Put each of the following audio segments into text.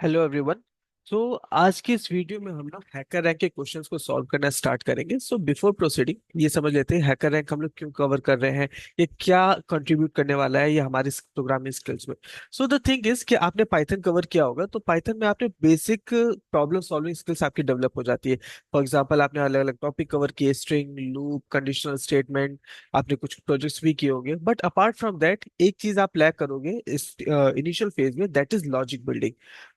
Hello everyone. सो आज की इस वीडियो में हम लोग हैकर रैंक के क्वेश्चंस को सॉल्व करना स्टार्ट करेंगे। सो बिफोर प्रोसीडिंग ये समझ लेते हैं हैकर रैंक हम लोग क्यों कवर कर रहे हैं, ये क्या कंट्रीब्यूट करने वाला है ये हमारी प्रोग्रामिंग स्किल्स में। सो द थिंग इज कि आपने पाइथन कवर किया होगा, तो पाइथन में आपने बेसिक प्रॉब्लम सॉल्विंग स्किल्स आपकी डेवलप हो जाती है। फॉर एग्जांपल आपने अलग अलग टॉपिक कवर किए, स्ट्रिंग, लूप, कंडीशनल स्टेटमेंट, आपने कुछ प्रोजेक्ट्स भी किए होंगे। बट अपार्ट फ्रॉम दैट एक चीज आप लैक करोगे इस इनिशियल फेज में, दैट इज लॉजिक बिल्डिंग।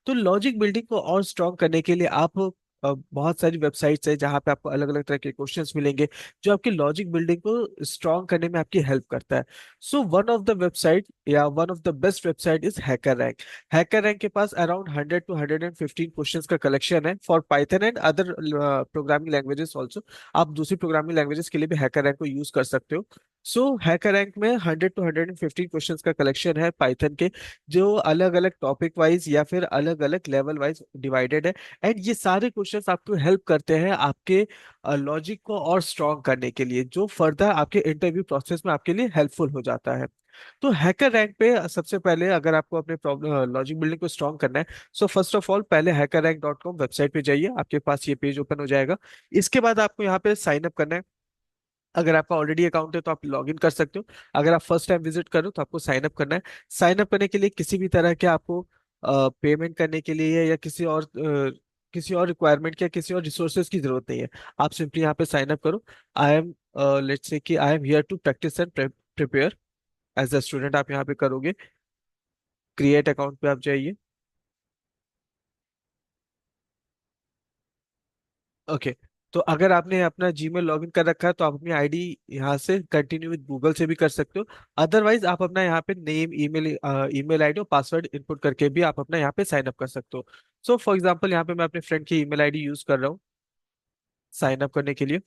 तो लॉजिक बिल्डिंग को और स्ट्रॉन्ग करने के लिए आप बहुत सारी वेबसाइट्स है जहाँ पे आपको अलग अलग तरह के क्वेश्चंस मिलेंगे जो आपकी लॉजिक बिल्डिंग को स्ट्रॉन्ग करने में आपकी हेल्प करता है। So one of the website या one of the best website is HackerRank. HackerRank के पास अराउंड 100 to 115 क्वेश्चंस का कलेक्शन है for Python and other programming languages also. आप दूसरी प्रोग्रामिंग लैंग्वेजेस के लिए भी हैकर रैंक को यूज कर सकते हो। सो हैकर रैंक में 100 to 115 क्वेश्चंस का कलेक्शन है पाइथन के, जो अलग अलग टॉपिक वाइज या फिर अलग अलग लेवल वाइज डिवाइडेड है। एंड ये सारे क्वेश्चंस आपको हेल्प करते हैं आपके लॉजिक को और स्ट्रॉन्ग करने के लिए, जो फर्दर आपके इंटरव्यू प्रोसेस में आपके लिए हेल्पफुल हो जाता है। तो हैकर रैंक पे सबसे पहले अगर आपको अपने प्रॉब्लम लॉजिक बिल्डिंग को स्ट्रॉन्ग करना है, सो फर्स्ट ऑफ ऑल पहले hackerrank.com वेबसाइट पे जाइए, आपके पास ये पेज ओपन हो जाएगा। इसके बाद आपको यहाँ पे साइन अप करना है। अगर आपका ऑलरेडी अकाउंट है तो आप लॉग इन कर सकते हो। अगर आप फर्स्ट टाइम विजिट करो तो आपको साइन अप करना है। साइन अप करने के लिए किसी भी तरह के आपको पेमेंट करने के लिए या किसी और रिक्वायरमेंट या किसी और रिसोर्सेज की जरूरत नहीं है। आप सिंपली यहाँ पे साइन अप करो। आई एम लेट्स से कि I am here to practice and prepare as a student, आप यहाँ पे करोगे। क्रिएट अकाउंट पे आप जाइए। ओके। तो अगर आपने अपना जीमेल लॉगिन कर रखा है तो आप अपनी आईडी यहाँ से कंटिन्यू विद गूगल से भी कर सकते हो। अदरवाइज आप अपना यहाँ पे नेम, ईमेल, ईमेल आईडी और पासवर्ड इनपुट करके भी आप अपना यहाँ पे साइन अप कर सकते हो। सो फॉर एग्जांपल यहाँ पे मैं अपने फ्रेंड की ईमेल आईडी यूज कर रहा हूँ साइन अप करने के लिए।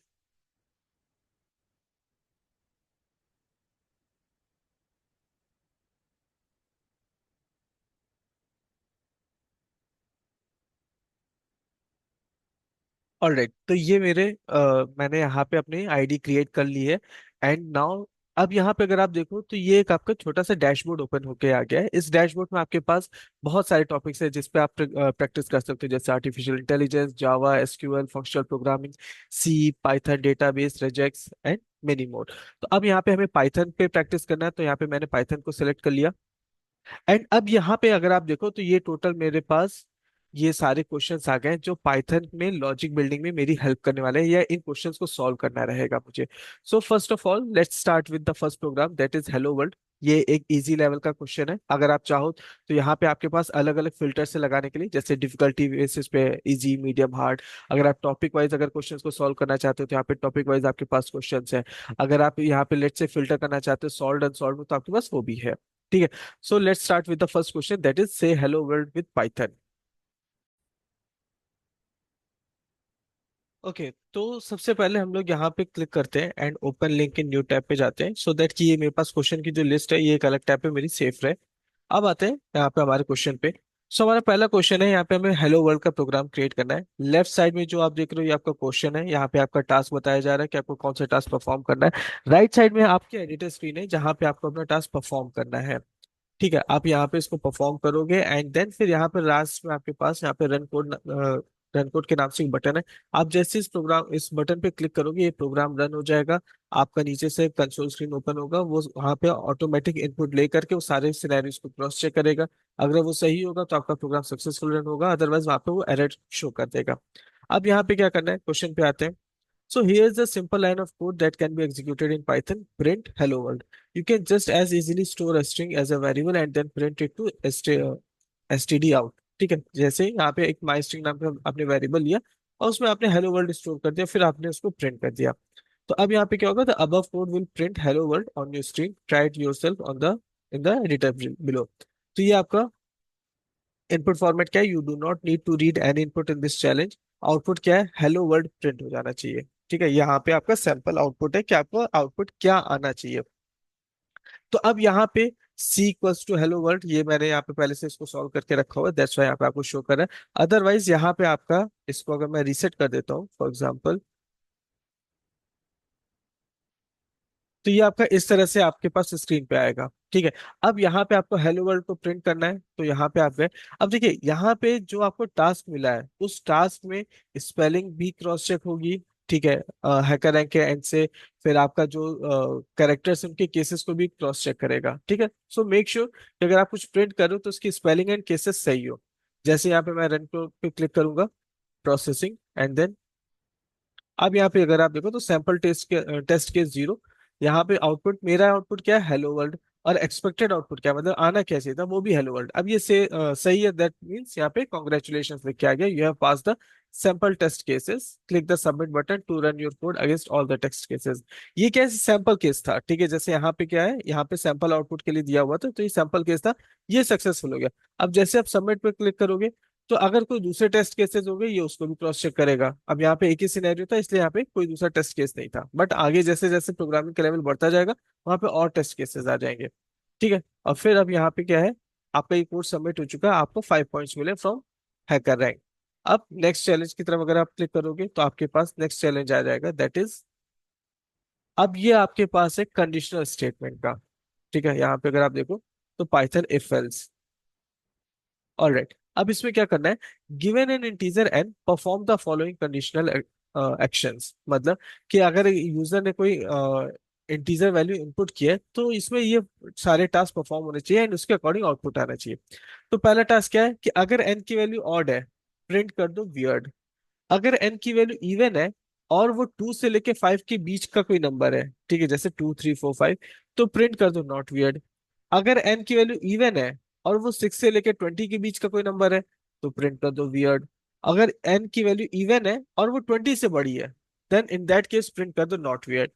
ऑलराइट, तो ये मैंने यहाँ पे अपनी आईडी क्रिएट कर ली है। एंड नाउ अब यहाँ पे अगर आप देखो तो ये एक आपका छोटा सा डैशबोर्ड ओपन होके आ गया है। इस डैशबोर्ड में आपके पास बहुत सारे टॉपिक्स हैं जिस पे आप प्रैक्टिस कर सकते हो, जैसे artificial intelligence, Java, SQL, functional programming, C, Python, database, regex and many more. तो अब यहाँ पे हमें पाइथन पे प्रैक्टिस करना है, तो यहाँ पे मैंने पाइथन को सिलेक्ट कर लिया। एंड अब यहाँ पे अगर आप देखो तो ये टोटल मेरे पास ये सारे क्वेश्चंस आ गए हैं जो पाइथन में लॉजिक बिल्डिंग में मेरी हेल्प करने वाले हैं, या इन क्वेश्चंस को सॉल्व करना रहेगा मुझे। So first of all let's start with the first program, that is hello world. ये एक इजी लेवल का क्वेश्चन है। अगर आप चाहो तो यहाँ पे आपके पास अलग अलग फिल्टर से लगाने के लिए, जैसे डिफिकल्टी बेसिस पे इजी, मीडियम, हार्ड। अगर आप टॉपिक वाइज अगर क्वेश्चंस को सॉल्व करना चाहते हो तो यहाँ पे टॉपिक वाइज आपके पास क्वेश्चंस है। अगर आप यहाँ पे लेट से फिल्टर करना चाहते हो सॉल्व अनसॉल्व में, तो आपके पास वो भी है। ठीक है। So let's start with the first question, that is say hello world with Python. Okay, तो सबसे पहले हम लोग यहाँ पे क्लिक करते हैं and open link in new tab पे जाते हैं, सो दैट कि ये मेरे पास क्वेश्चन की जो लिस्ट है ये एक अलग टैब पे मेरी सेफ रहे। अब आते हैं यहाँ पे हमारे क्वेश्चन पे। सो हमारा पहला क्वेश्चन है, यहाँ पे हमें हेलो वर्ल्ड का प्रोग्राम क्रिएट करना है। लेफ्ट साइड में जो आप देख रहे हो ये आपका क्वेश्चन है, यहाँ पे आपका टास्क बताया जा रहा है कि आपको कौन सा टास्क परफॉर्म करना है। राइट साइड में आपकी एडिटर स्क्रीन है जहाँ पे आपको अपना टास्क परफॉर्म करना है। ठीक है, आप यहाँ पे इसको परफॉर्म करोगे एंड देन फिर यहाँ पे लास्ट में आपके पास यहाँ पे रन कोड के नाम से एक बटन है। आप जैसे इस बटन पे क्लिक करोगे ये प्रोग्राम रन हो जाएगा। आपका नीचे से कंसोल स्क्रीन ओपन होगा, वो वहाँ पे ऑटोमेटिक इनपुट ले करके वो सारे सिनेरियोज को क्रॉस चेक करेगा। अगर वो सही होगा तो आपका प्रोग्राम सक्सेसफुल रन होगा, अदरवाइज वहाँ पे वो एरर शो कर देगा। अब यहाँ पे क्या करना है, क्वेश्चन पे आते हैं। So here's a simple line of code that can be executed in Python. Print hello world. You can just as easily store a string as a variable and then print it to std out. ठीक है, जैसे यहाँ पे एक माई string नाम का आपने variable लिया और उसमें आपने हेलो वर्ल्ड स्टोर कर दिया, फिर आपने उसको प्रिंट कर दिया। तो अब यहाँ पे क्या होगा, the above code will print hello world on your screen, try it yourself on the in the editor below. तो ये आपका इनपुट फॉर्मेट क्या है, you do not need to read any input in this challenge. Output क्या है, hello world print हो जाना चाहिए। ठीक है, यहाँ पे आपका सैंपल आउटपुट है कि आपको आउटपुट क्या आना चाहिए। तो अब यहाँ पे सी इक्वल्स टू हेलो वर्ल्ड, ये मैंने यहाँ पे पहले से इसको सॉल्व करके रखा हुआ है, दैट्स वाई यहाँ पे आपको शो कर रहा है। अदरवाइज यहाँ पे आपका इसको अगर मैं रीसेट कर देता हूँ फॉर एग्जाम्पल, तो ये आपका इस तरह से आपके पास स्क्रीन पे आएगा, ठीक है। अब यहाँ पे आपको हेलो वर्ल्ड को प्रिंट करना है, तो यहाँ पे आप गए। अब देखिए यहाँ पे जो आपको टास्क मिला है उस टास्क में स्पेलिंग भी क्रॉस चेक होगी, ठीक है, हैकर रैंक के एंड से। फिर आपका जो कैरेक्टर्स उनके केसेस को भी क्रॉस चेक करेगा, ठीक है। सो मेक श्योर कि अगर आप कुछ प्रिंट कर रहे हो तो उसकी स्पेलिंग एंड केसेस सही हो। जैसे यहाँ पे मैं रन पे क्लिक करूंगा, प्रोसेसिंग, एंड देन अब यहाँ पे अगर आप देखो तो सैंपल टेस्ट केस 0। यहाँ पे आउटपुट, मेरा आउटपुट क्या है, हेलो वर्ल्ड। और एक्सपेक्टेड आउटपुट क्या है, मतलब आना क्या चाहिए था, वो भी हेलो वर्ल्ड। अब ये सही है, दैट मीन्स यहाँ पे कॉन्ग्रेचुलेशन लिख के आ गया, you have pass the sample test cases, click the submit button to run your code against all the test cases. ये क्या है, सैंपल केस था, ठीक है। जैसे यहाँ पे क्या है, यहाँ पे सैंपल आउटपुट के लिए दिया हुआ था, तो ये सैंपल केस था, ये सक्सेसफुल हो गया। अब जैसे आप सबमिट पे क्लिक करोगे तो अगर कोई दूसरे टेस्ट केसेस हो गए, ये उसको भी क्रॉस चेक करेगा। अब यहाँ पे एक ही सिनेरियो था, इसलिए यहाँ पे कोई दूसरा टेस्ट केस नहीं था, बट आगे जैसे जैसे प्रोग्रामिंग का लेवल बढ़ता जाएगा वहाँ पे और टेस्ट केसेस आ जाएंगे, ठीक है। और फिर अब यहाँ पे क्या है, आपका ये कोर्स सबमिट हो चुका है, आपको 5 पॉइंट्स मिले फ्रॉम हैकर रैंक। अब नेक्स्ट चैलेंज की तरफ अगर आप क्लिक करोगे तो आपके पास नेक्स्ट चैलेंज आ जाएगा, दैट इज, अब ये आपके पास है कंडीशनल स्टेटमेंट का, ठीक है। यहाँ पे अगर आप देखो तो पाइथन इफ एल्स, ऑलराइट। अब इसमें क्या करना है, given an integer n perform the following conditional actions, मतलब कि अगर यूजर ने कोई इंटीजर वैल्यू इनपुट किया है तो इसमें ये सारे टास्क परफॉर्म होने चाहिए एंड उसके अकॉर्डिंग आउटपुट आना चाहिए। तो पहला टास्क क्या है कि अगर एन की वैल्यू ऑड है, प्रिंट कर दो वियर्ड। अगर एन की वैल्यू इवन है और वो 2 से लेके 5 के बीच का कोई नंबर है, ठीक है, जैसे 2 3 4 5, तो प्रिंट कर दो नॉट वियर्ड। अगर एन की वैल्यू इवन है और वो 6 से लेके 20 के बीच का कोई नंबर है, तो प्रिंट कर दो वियर्ड। अगर एन की वैल्यू इवन है और वो 20 से बड़ी है, then in that case print कर दो नॉट वियर्ड।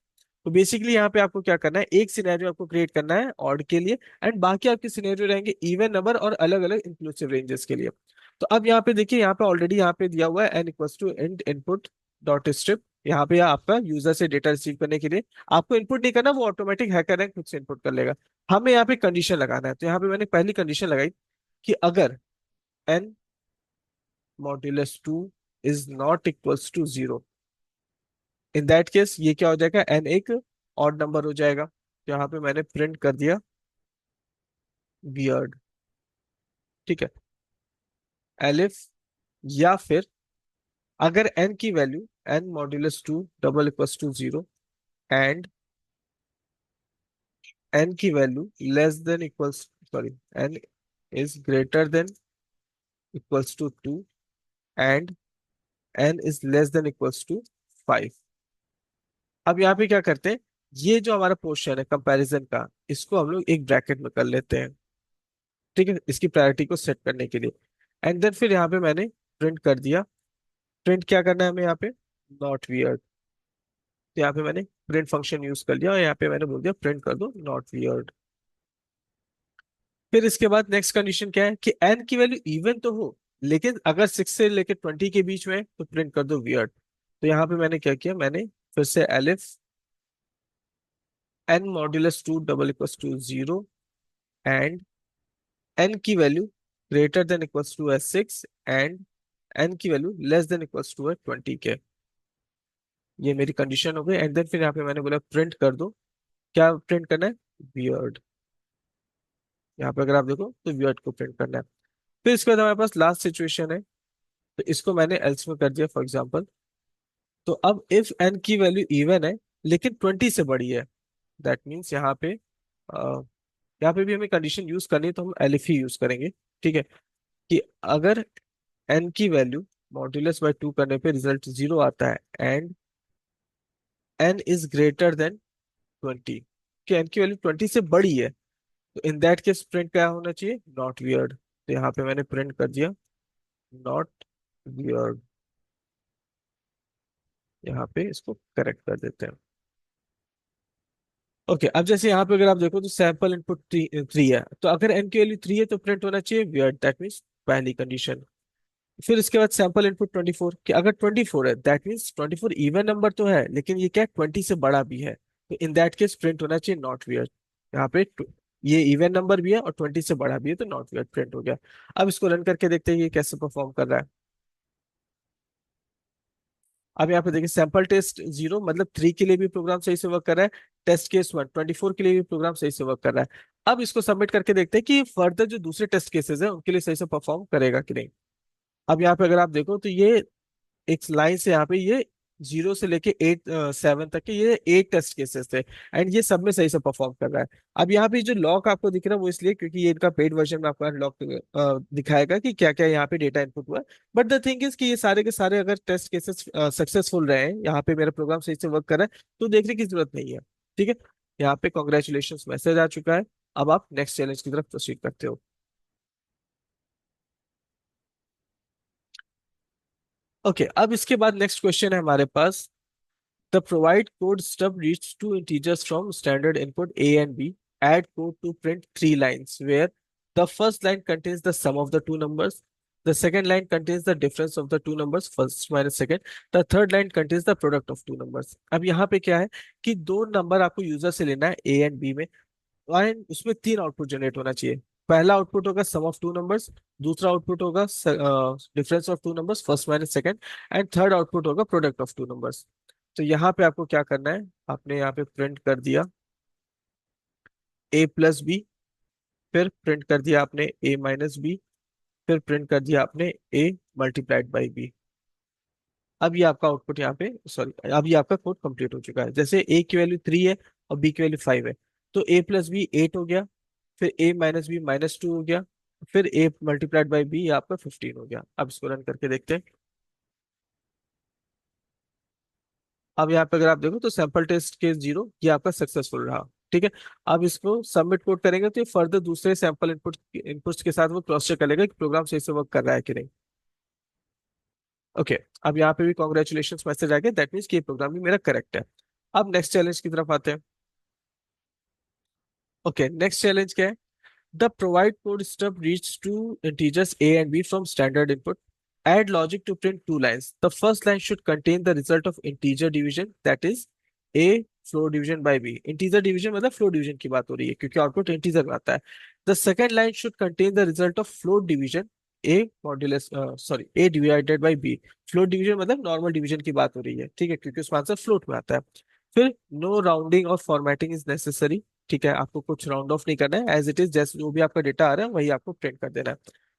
तो बेसिकली यहाँ पे आपको क्या करना है, एक सिनेरियो आपको क्रिएट करना है ऑड के लिए, एंड बाकी आपके सिनेरियो रहेंगे इवन नंबर और अलग अलग इंक्लूसिव रेंजेस के लिए। तो अब यहाँ पे देखिए, यहाँ पे ऑलरेडी यहाँ पे दिया हुआ है n equals to int input dot strip. यहाँ पे आपका यूजर से डेटा रिसीव करने के लिए आपको इनपुट नहीं करना, वो ऑटोमेटिक हैकर रैंक खुद से इनपुट कर लेगा। हमें यहाँ पे कंडीशन लगाना है, तो यहाँ पे मैंने पहली कंडीशन लगाई कि अगर n modulus 2 is not equals to 0, in that case ये क्या हो जाएगा, एन एक ऑड नंबर हो जाएगा। तो यहाँ पे मैंने प्रिंट कर दिया वियर्ड, ठीक है, एलिफ। या फिर अगर n की value n modulus 2 double equals to 0 and n की value less than equals, sorry, n is greater than equals to 2 and n is less than equals to 5। अब यहाँ पे क्या करते हैं, ये जो हमारा पोर्शन है कंपैरिजन का, इसको हम लोग एक ब्रैकेट में कर लेते हैं, ठीक है, इसकी प्रायोरिटी को सेट करने के लिए। एंड देन फिर यहाँ पे मैंने प्रिंट कर दिया। प्रिंट क्या करना है हमें यहाँ पे, नॉट वियर्ड। तो यहाँ पे मैंने प्रिंट फंक्शन यूज कर लिया और यहाँ पे मैंने बोल दिया प्रिंट कर दो नॉट वियर्ड। फिर इसके बाद नेक्स्ट कंडीशन क्या है कि एन की वैल्यू इवन तो हो, लेकिन अगर 6 से लेकर 20 के बीच में है तो प्रिंट कर दो वियर्ड। तो यहाँ पे मैंने क्या किया, मैंने फिर से elif n modulus 2 double equals to 0 and n की value greater than equals to है 6 एंड एन की value less than equals to है 20 के। ये मेरी कंडीशन हो गई। एंड देन फिर यहाँ पे मैंने बोला प्रिंट कर दो, क्या प्रिंट करना है, वियर्ड। यहाँ पे अगर आप देखो तो वियर्ड को प्रिंट करना है। फिर इसके बाद हमारे पास लास्ट सिचुएशन है, तो इसको मैंने एल्स में कर दिया फॉर एग्जांपल। तो अब इफ एन की वैल्यू इवन है लेकिन 20 से बड़ी है, दैट मीन्स यहाँ पे यहाँ पे भी हमें कंडीशन यूज करनी है, तो हम एलिफ ही यूज करेंगे, ठीक है। कि अगर एन की वैल्यू मॉड्यूलस बाय 2 करने पे रिजल्ट 0 आता है and n is greater than 20, कि एन की वैल्यू 20 से बड़ी है, तो इन दैट केस प्रिंट क्या होना चाहिए, नॉट वियर्ड। तो यहाँ पे मैंने प्रिंट कर दिया नॉट वियर्ड। यहाँ पे इसको करेक्ट कर देते हैं। ओके, अब जैसे यहाँ पे अगर आप देखो तो सैंपल इनपुट 3 है, तो अगर एन की वैल्यू 3 है तो प्रिंट होना चाहिए वियर्ड, दैट मीन्स पहली कंडीशन। फिर इसके बाद सैंपल इनपुट 24, कि अगर 24 है दैट मीन्स 24 इवन नंबर तो है लेकिन ये क्या 20 से बड़ा भी है, तो इन दैट केस प्रिंट होना चाहिए नॉट वियर्ड। यहाँ पे ये इवन नंबर भी है और 20 से बड़ा भी है, तो नॉट वियर्ड प्रिंट हो गया। अब इसको रन करके देखते हैं ये कैसे परफॉर्म कर रहा है। अब यहाँ पे देखिए सैंपल टेस्ट 0 मतलब 3 के लिए भी प्रोग्राम सही से वर्क कर रहा है। टेस्ट केस 1 24 के लिए भी प्रोग्राम सही से वर्क कर रहा है। अब इसको सबमिट करके देखते हैं कि फर्दर जो दूसरे टेस्ट केसेस है उनके लिए सही से परफॉर्म करेगा कि नहीं। अब यहाँ पे अगर आप देखो तो ये एक लाइन से यहाँ पे ये 0 से लेके 7 तक के ये 8 टेस्ट केसेस थे। एंड ये सब में सही से परफॉर्म कर रहा है। अब यहाँ पे जो लॉक आपको दिख रहा है वो इसलिए क्योंकि ये इनका पेड वर्जन में आपको लॉक दिखाएगा कि क्या क्या यहाँ पे डेटा इनपुट हुआ है। बट द थिंग इज कि ये सारे के सारे अगर टेस्ट केसेस सक्सेसफुल रहे हैं, यहाँ पे मेरा प्रोग्राम सही से वर्क कर रहा है, तो देखने की जरूरत नहीं है। ठीक है, यहाँ पे कॉन्ग्रेचुलेशन मैसेज आ चुका है। अब आप नेक्स्ट चैलेंज की तरफ प्रोसीड करते हो। ओके, अब इसके बाद नेक्स्ट क्वेश्चन है हमारे पास। The provide code stub reads two integers from standard input A and B. Add code to print three lines where the first line contains the sum of the two numbers. The second line contains the difference of the two numbers, first minus second. The third line contains the product of two numbers. अब यहाँ पे क्या है कि दो number आपको user से लेना है ए एंड बी में, एंड उसमें तीन आउटपुट जनरेट होना चाहिए। पहला आउटपुट होगा सम ऑफ टू नंबर्स, दूसरा आउटपुट होगा difference of two numbers, first minus second, and third output होगा प्रोडक्ट ऑफ टू नंबर्स। तो यहाँ पे आपको क्या करना है, आपने यहाँ पे प्रिंट कर दिया ए प्लस बी, फिर प्रिंट कर दिया आपने ए माइनस बी, फिर प्रिंट कर दिया आपने ए मल्टीप्लाइड बाई बी। अब ये आपका आउटपुट यहाँ पे, सॉरी, अब ये आपका कोड कंप्लीट हो चुका है। जैसे ए की वैल्यू 3 है और बी की वैल्यू 5 है, तो ए प्लस बी 8 हो गया, फिर ए माइनस बी -2 हो गया, फिर ए मल्टीप्लाइड बाई बी आपका 15 हो गया। अब इसको रन करके देखते हैं। अब यहाँ पे अगर आप देखो तो सैंपल टेस्ट केस 0 ये आपका सक्सेसफुल रहा। ठीक है, अब इसको सबमिट कोड करेंगे तो ये फर्दर दूसरे सैंपल इनपुट्स के साथ वो क्रॉस चेक करेगा कि प्रोग्राम सही से वर्क कर रहा है कि नहीं। ओके, अब यहाँ पे भी कॉन्ग्रेचुलेशन मैसेज आ गया, दैट मीन्स कि ये प्रोग्राम भी मेरा करेक्ट है। अब नेक्स्ट चैलेंज की तरफ आते हैं। ओके, नेक्स्ट चैलेंज क्या है। The provide code stub reads two integers A and B from standard input. Add logic to print two lines. The first line should contain the result of integer division, that is A floor division by B. Integer division मतलब floor division की बात हो रही है क्योंकि output integer में आता है। The second line should contain the result of floor division, A modulus A divided by B. Floor division मतलब normal division की बात हो रही है, ठीक है, क्योंकि उसका आंसर float में आता है। फिर नो राउंडिंग और फॉर्मेटिंग इज नेसेसरी। ठीक है, आपको कुछ राउंड ऑफ नहीं करना है, एज इट इज जैसे जो भी आपका डेटा आ रहा है वही आपको प्रिंट कर देना है।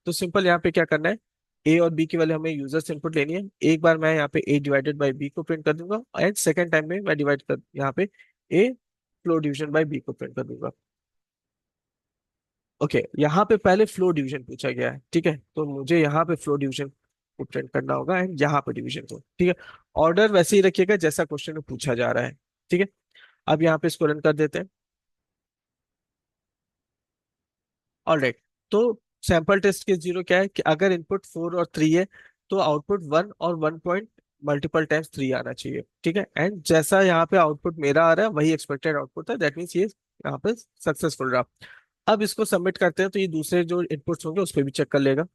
तो सिंपल यहाँ पे क्या करना है, ए और बी के वाले हमें यूजर्स इनपुट लेनी है। एक बार मैं यहाँ पे ए डिवाइडेड बाई बी को प्रिंट कर दूंगा, एंड सेकेंड टाइम में मैं डिवाइड कर यहाँ पे a floor division by b को प्रिंट कर दूंगा। ओके, यहाँ पे पहले फ्लो डिवीजन पूछा गया है, ठीक है, तो मुझे यहाँ पे फ्लो डिवीजन को प्रिंट करना होगा, एंड यहाँ पे डिवीजन को। ठीक है, ऑर्डर वैसे ही रखिएगा जैसा क्वेश्चन में पूछा जा रहा है। ठीक है, अब यहाँ पे इसको रन कर देते हैं। ऑलराइट, तो सैंपल टेस्ट केस 0 क्या है कि अगर इनपुट 4 और 3 है तो आउटपुट 1 और 1 पॉइंट मल्टीपल टाइम्स 3 आना चाहिए। ठीक है, एंड जैसा यहाँ पे आउटपुट मेरा आ रहा है वही एक्सपेक्टेड आउटपुट है, दैट मीन्स ये यहाँ पे सक्सेसफुल रहा। अब इसको सबमिट करते हैं तो ये दूसरे जो इनपुट्स होंगे उस पर भी चेक कर लेगा।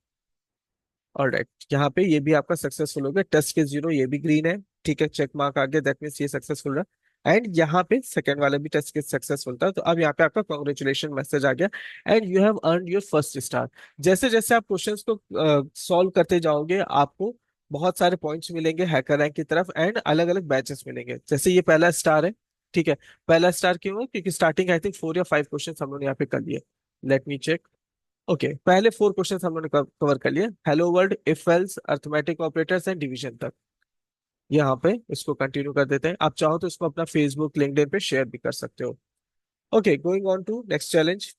ऑलराइट, यहाँ पे ये भी आपका सक्सेसफुल हो गया, टेस्ट केस 0 ये भी ग्रीन है। ठीक है, चेक मार्क आ गया, दैट मीन्स ये सक्सेसफुल रहा। एंड यहाँ पे सेकंड वाला भी टेस्ट केस सक्सेसफुल था, तो अब यहाँ पे आपका कॉन्ग्रेचुलेशन मैसेज आ गया, and you have earn your first star. जैसे जैसे आप क्वेश्चंस को सॉल्व करते जाओगे आपको बहुत सारे पॉइंट्स मिलेंगे हैकर रैंक की तरफ, एंड अलग अलग बैचेस मिलेंगे। जैसे ये पहला स्टार है। ठीक है, पहला स्टार क्यों है, क्योंकि स्टार्टिंग आई थिंक 4 या 5 क्वेश्चन हम लोग यहाँ पे कर लिए। Let me check. ओके, पहले 4 क्वेश्चन हम लोगों ने कवर कर लिए, hello world, if else, arithmetic operators and division तक। यहाँ पे इसको कंटिन्यू कर देते हैं, आप चाहो तो इसको अपना फेसबुक लिंक्डइन पे शेयर भी कर सकते हो। Okay, going on to next challenge.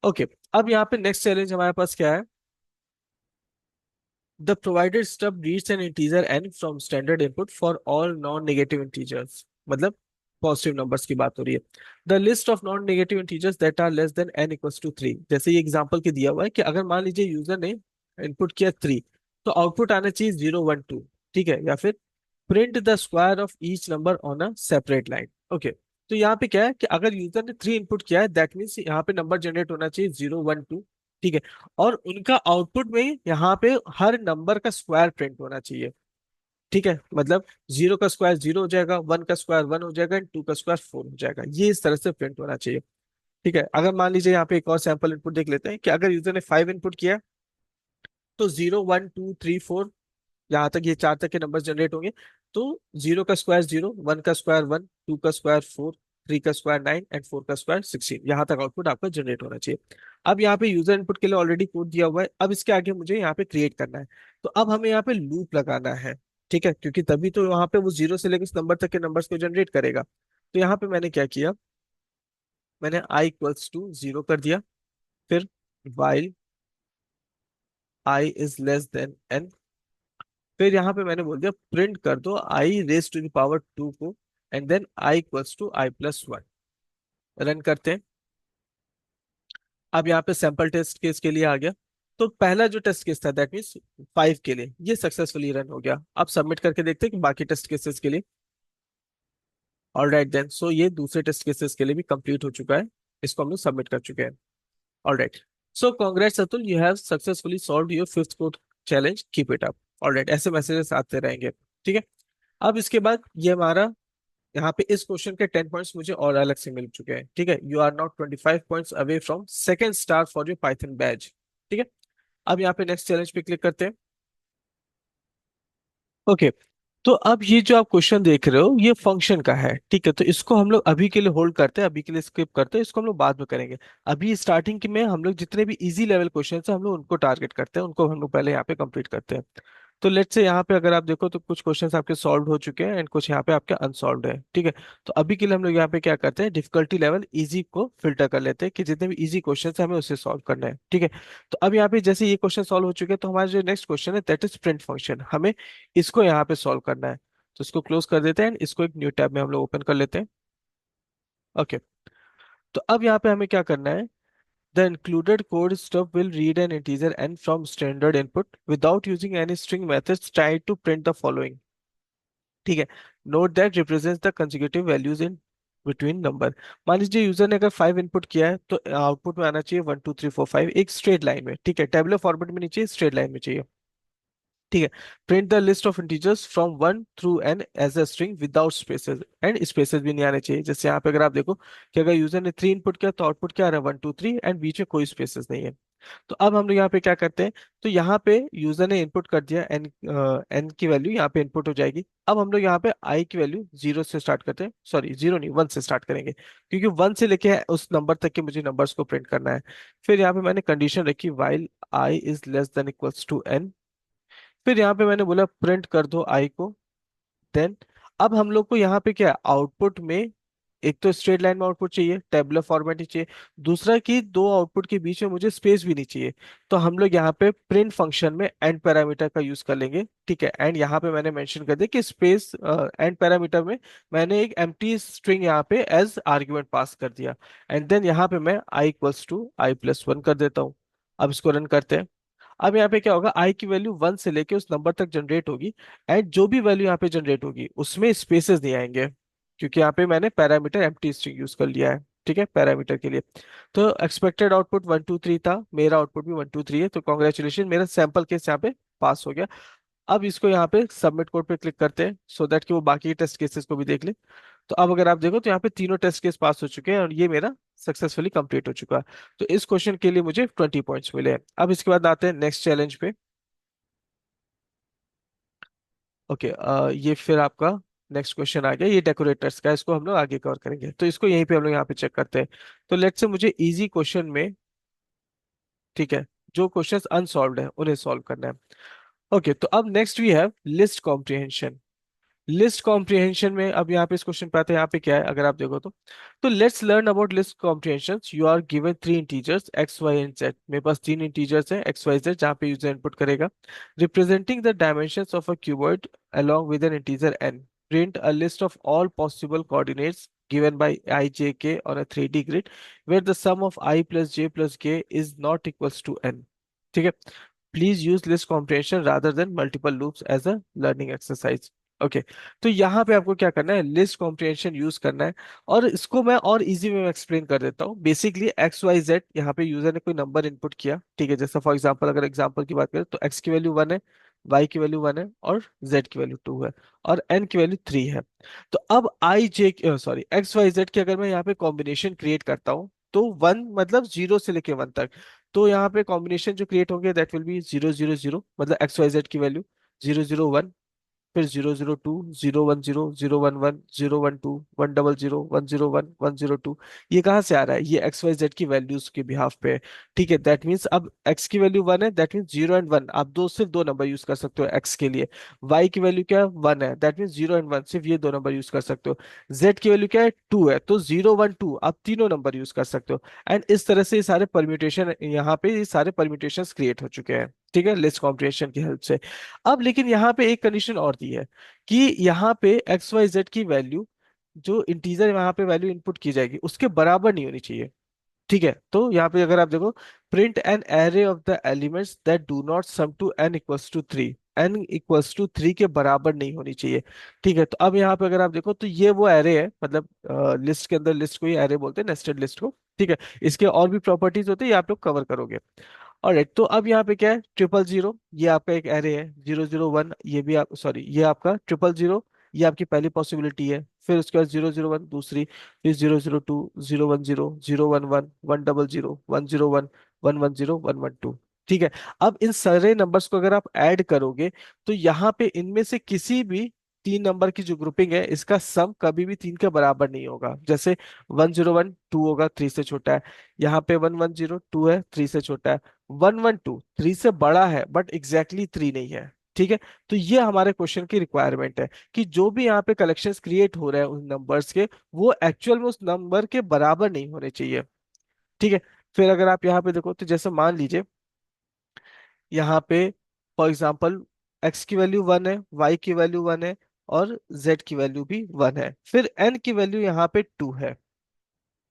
Okay, अब यहाँ पे नेक्स्ट चैलेंज हमारे पास क्या है। The provided stub reads an integer n from standard input for all non-negative integers, मतलब पॉजिटिव नंबर्स की बात हो रही है। The list of non negative integers that are less than n equals to 3। जैसे ये एग्जांपल के दिया हुआ है कि अगर मान लीजिए यूजर ने इनपुट किया 3, तो आउटपुट आना चाहिए 0 1 2। ठीक है, या फिर print the square of each number on a separate line. Okay, तो यहाँ पे क्या है कि अगर यूजर ने 3 इनपुट किया है, दैट मीन्स यहाँ पे नंबर जनरेट होना चाहिए 0 1 2। ठीक है, और उनका आउटपुट में यहाँ पे हर नंबर का स्क्वायर प्रिंट होना चाहिए। ठीक है, मतलब 0 का स्क्वायर 0 हो जाएगा, 1 का स्क्वायर 1 हो जाएगा, एंड 2 का स्क्वायर 4 हो जाएगा, ये इस तरह से प्रिंट होना चाहिए। ठीक है, अगर मान लीजिए यहाँ पे एक और सैंपल इनपुट देख लेते हैं कि अगर यूजर ने 5 इनपुट किया तो 0 1 2 3 4, यहाँ तक ये चार तक के नंबर जनरेट होंगे। तो 0 का स्क्वायर 0, 1 का स्क्वायर 1, 2 का स्क्वायर 4, 3 का स्क्वायर 9 एंड 4 का स्क्वायर 16, यहाँ तक आउटपुट आपका जनरेट होना चाहिए। अब यहाँ पे यूजर इनपुट के लिए ऑलरेडी कोड दिया हुआ है, अब इसके आगे मुझे यहाँ पे क्रिएट करना है। तो अब हमें यहाँ पे लूप लगाना है, ठीक है, क्योंकि तभी तो वहां पे वो 0 से लेकर उस नंबर तक के नंबर्स को जनरेट करेगा। तो यहाँ पे मैंने क्या किया, मैंने i = 0 कर दिया। फिर while i is less than n, फिर यहाँ पे मैंने बोल दिया प्रिंट कर दो i raised to the power 2 को, and then i = i+1। Run करते हैं। अब यहाँ पे सैंपल टेस्ट केस के लिए आ गया। तो पहला जो टेस्ट केस था दैट मीन्स 5 के लिए, ये सक्सेसफुली रन हो गया। अब सबमिट करके देखते हैं कि बाकी टेस्ट केसेस के लिए। ऑल राइट देन, सो ये दूसरे टेस्ट केसेस के लिए भी कंप्लीट हो चुका है, इसको हम लोग सबमिट कर चुके हैं। All right, so congrats Atul, you have successfully solve your fifth code challenge, keep it up. All right, ऐसे मैसेजेस आते रहेंगे, ठीक है। अब इसके बाद ये हमारा यहाँ पे इस क्वेश्चन के 10 पॉइंट्स मुझे और अलग से मिल चुके हैं, ठीक है। You are not 25 points away from second star for your Python batch, ठीक है। अब यहाँ पे नेक्स्ट चैलेंज पे क्लिक करते हैं। ओके, तो अब ये जो आप क्वेश्चन देख रहे हो ये फंक्शन का है, ठीक है। तो इसको हम लोग अभी के लिए होल्ड करते हैं, अभी के लिए स्किप करते हैं, इसको हम लोग बाद में करेंगे। अभी स्टार्टिंग में हम लोग जितने भी इजी लेवल क्वेश्चन है हम लोग उनको टारगेट करते हैं, उनको हम लोग पहले यहाँ पे कंप्लीट करते हैं। तो लेट्स से यहाँ पे अगर आप देखो तो कुछ क्वेश्चंस आपके सॉल्व हो चुके हैं एंड कुछ यहाँ पे आपके अनसॉल्व है, ठीक है। तो अभी के लिए हम लोग यहाँ पे क्या करते हैं, डिफिकल्टी लेवल इजी को फिल्टर कर लेते हैं कि जितने भी इजी क्वेश्चन है हमें उसे सॉल्व करना है, ठीक है। तो अब यहाँ पे जैसे ये क्वेश्चन सॉल्व हो चुके हैं, तो हमारा जो नेक्स्ट क्वेश्चन है दैट इज प्रिंट फंक्शन, हमें इसको यहाँ पे सॉल्व करना है। तो इसको क्लोज कर देते हैं and इसको एक न्यू टैब में हम लोग ओपन कर लेते हैं। ओके, तो अब यहाँ पे हमें क्या करना है, the included code stub will read an integer n from standard input without using any string methods. Try to print the following, ठीक है। Note that represents the consecutive values in between number. मान लीजिए user ने अगर 5 input किया है तो output में आना चाहिए 1 2 3 4 5, एक स्ट्रेट लाइन में, ठीक है। टेबुलर फॉर्मेट में नहीं चाहिए, स्ट्रेट लाइन में चाहिए, ठीक है। Print the list of integers from 1 through n as a string without spaces, and spaces भी नहीं आने चाहिए। जैसे यहाँ पे अगर आप देखो कि अगर यूजर ने 3 इनपुट किया तो आउटपुट क्या आ रहा है, 1 2 3, एंड बीच में कोई स्पेसेस नहीं है। तो अब हम लोग यहाँ पे क्या करते हैं, तो यहाँ पे यूजर ने इनपुट कर दिया एन, एन की वैल्यू यहाँ पे इनपुट हो जाएगी। अब हम लोग यहाँ पे आई की वैल्यू 0 से स्टार्ट करते हैं, सॉरी 0 नहीं 1 से स्टार्ट करेंगे, क्योंकि 1 से लेके उस नंबर तक के मुझे नंबर्स को प्रिंट करना है। फिर यहाँ पे मैंने कंडीशन रखी while i is less than equals to n. फिर यहाँ पे मैंने बोला प्रिंट कर दो आई को। देन अब हम लोग को यहाँ पे क्या आउटपुट में, एक तो स्ट्रेट लाइन में आउटपुट चाहिए, टेबुलर फॉर्मेट ही चाहिए, दूसरा कि दो आउटपुट के बीच में मुझे स्पेस भी नहीं चाहिए। तो हम लोग यहाँ पे प्रिंट फंक्शन में एंड पैरामीटर का यूज कर लेंगे, ठीक है। एंड यहाँ पे मैंने मेंशन कर दिया कि स्पेस एंड पैरामीटर में मैंने एक एम्प्टी स्ट्रिंग यहाँ पे एज आर्ग्यूमेंट पास कर दिया। एंड देन यहाँ पे मैं i = i+1 कर देता हूँ। अब इसको रन करते हैं। अब यहाँ पे क्या होगा, आई की वैल्यू 1 से लेके उस नंबर तक जनरेट होगी, एंड जो भी वैल्यू यहाँ पे जनरेट होगी उसमें स्पेसेस नहीं आएंगे, क्योंकि यहाँ पे मैंने पैरामीटर एम्प्टी स्ट्रिंग यूज कर लिया है, ठीक है, पैरामीटर के लिए। तो एक्सपेक्टेड आउटपुट 1 2 3 था, मेरा आउटपुट भी 1 2 3 है, तो कॉन्ग्रेचुलेशन, मेरा सैंपल केस यहाँ पे पास हो गया। अब इसको यहाँ पे सबमिट कोड पे क्लिक करते हैं सो दैट कि वो बाकी टेस्ट केसेस को भी देख ले। तो अब अगर आप देखो तो यहाँ पे तीनों टेस्ट केस पास हो चुके हैं और ये मेरा सक्सेसफुली कंप्लीट हो चुका है। तो इस क्वेश्चन के लिए मुझे 20 पॉइंट्स मिले हैं। अब इसके बाद आते हैं नेक्स्ट चैलेंज पे। ओके, ये फिर आपका नेक्स्ट क्वेश्चन आ गया, ये डेकोरेटर्स का है, इसको हम लोग आगे कवर करेंगे, तो इसको यहीं पे हम लोग यहाँ पे चेक करते हैं। तो लेट्स से मुझे इजी क्वेश्चन में, ठीक है, जो क्वेश्चंस अनसॉल्व्ड है उन्हें सॉल्व करना है। ओके, तो अब next we have list comprehension. List comprehension में अब यहाँ पे इस क्वेश्चन पे आते हैं, यहाँ पे क्या है अगर आप देखो तो let's learn about list comprehensions. You are given 3 integers x y and z, मेरे पास 3 इंटीजर्स हैं एक्स वाई जेड जहाँ पे यूजर इनपुट करेगा, representing the dimensions of a cuboid along with an integer n. Print a list of all possible coordinates given by I, j, k on a 3D grid where the sum of I plus j plus k is not equals to n. ठीक है, please use list comprehension rather than multiple loops as a learning exercise. Okay, तो यहाँ पे आपको क्या करना है, list comprehension use करना है। और इसको मैं और इजी में एक्सप्लेन कर देता हूँ। बेसिकली एक्स वाई जेड, यहाँ पे यूजर ने कोई नंबर इनपुट किया, ठीक है। जैसा फॉर एग्जांपल अगर एग्जांपल की बात करें तो एक्स की वैल्यू 1 है, वाई की वैल्यू 1 है, और जेड की वैल्यू 2 है, और एन की वैल्यू 3 है। तो अब आई जे सॉरी एक्स वाई जेड की अगर मैं यहाँ पे कॉम्बिनेशन क्रिएट करता हूँ तो 1 मतलब 0 से लेके 1 तक, तो यहाँ पे कॉम्बिनेशन जो क्रिएट होंगे दैट विल बी 0 0 0, मतलब एक्स वाई जेड की वैल्यू 0 0 1, फिर 0 0 2, 0 1 0, 0 1 1, 0 1 2, 1 0 0, 1 0 1, 1 0 2। ये कहाँ से आ रहा है? ये एक्स वाई जेड की वैल्यूज के बिहाफ पे है। ठीक है, दैट मीन्स अब एक्स की वैल्यू 1 है, दैट मीन्स 0 एंड 1 आप दो, सिर्फ दो नंबर यूज कर सकते हो एक्स के लिए। वाई की वैल्यू क्या है? 1 है, दैट मीन्स 0 एंड 1 सिर्फ ये दो नंबर यूज कर सकते हो। जेड की वैल्यू क्या है? 2 है, तो 0 1 2 आप तीनों नंबर यूज कर सकते हो। एंड इस तरह से ये सारे परम्यूटेशन, यहाँ पे ये सारे परम्यूटेशन क्रिएट हो चुके हैं। ठीक है, लिस्ट कॉम्प्रिहेंशन की हेल्प से। अब लेकिन यहाँ पे एक कंडीशन और दी है कि यहाँ पे एक्स वाई जेड की वैल्यू, जो इंटीजर यहाँ पे वैल्यू इनपुट की जाएगी उसके बराबर नहीं होनी चाहिए। ठीक है, तो यहाँ पे अगर आप देखो, print an array of the elements that do not sum to n equals to 3, n equals to 3 के बराबर नहीं होनी चाहिए। ठीक है, तो अब यहाँ पे अगर आप देखो तो ये वो एरे है, मतलब लिस्ट के अंदर, लिस्ट को ही एरे बोलते हैं, नेस्टेड लिस्ट को। ठीक है, इसके और भी प्रॉपर्टीज होते हैं, ये आप लोग कवर करोगे। ऑलराइट, तो अब यहाँ पे क्या है? 0 0 0, ये आपका एक एरे है। 0 0 1, ये भी आप, सॉरी, ये आपका 0 0 0, ये आपकी पहली पॉसिबिलिटी है। फिर उसके बाद 0 0 1 दूसरी, फिर 0 0 2, 0 1 0, 0 1 1, 1 0 0, 1 0 1, 1 1 0, 1 1 2। ठीक है, अब इन सारे नंबर्स को अगर आप ऐड करोगे तो यहाँ पे इनमें से किसी भी तीन नंबर की जो ग्रुपिंग है, इसका सम कभी भी 3 के बराबर नहीं होगा। जैसे 1 0 1 2 होगा, 3 से छोटा है। यहाँ पे 1 1 0 2 है, 3 से छोटा है। 1 1 2 3 से बड़ा है बट एग्जैक्टली 3 नहीं है। ठीक है, तो ये हमारे क्वेश्चन की रिक्वायरमेंट है कि जो भी यहाँ पे कलेक्शंस क्रिएट हो रहे हैं उन नंबर्स के, वो एक्चुअल में उस नंबर के बराबर नहीं होने चाहिए। ठीक है, फिर अगर आप यहाँ पे देखो तो जैसे मान लीजिए यहाँ पे फॉर एग्जाम्पल एक्स की वैल्यू 1 है, वाई की वैल्यू 1 है, और जेड की वैल्यू भी 1 है, फिर एन की वैल्यू यहाँ पे 2 है।